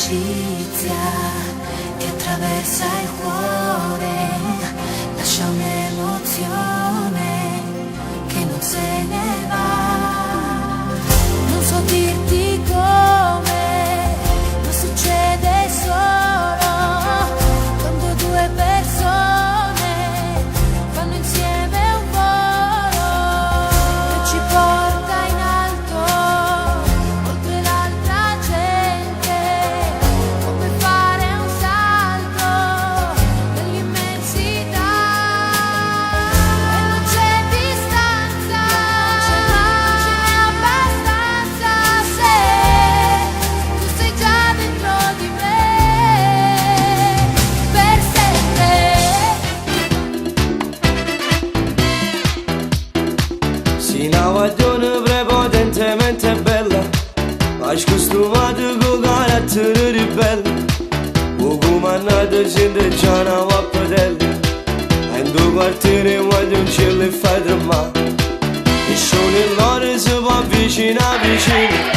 un'amicizia che attraversa il cuore, lascia un'emozione che non se ne va. Non so dirti come, ma succede solo quando due persone fanno insieme un volo che ci porta in alto, oltre l'altra gente, come fare un salto nell'immensità. E non c'è distanza, ce n'è abbastanza se tu sei già dentro di me per sempre. Si una guaglione prepotentemente bella, ma scostumato con carattere ribelle, o comandata gente già una vappatella, e in due quartieri voglio un cielo e fai tremare, e sono in l'ora si va vicino a vicino.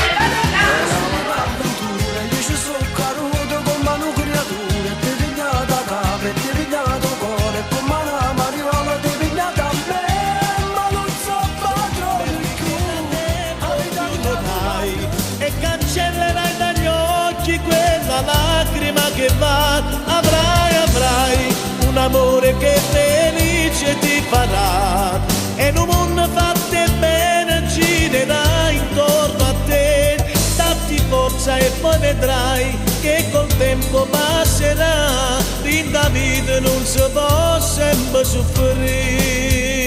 E cancellerai dagli occhi quella lacrima che va. Avrai un amore che felice ti farà, e in un mondo fatto e bene girerà intorno a te. Datti forza e poi vedrai che col tempo passerà. In Davide non si può sempre soffrire.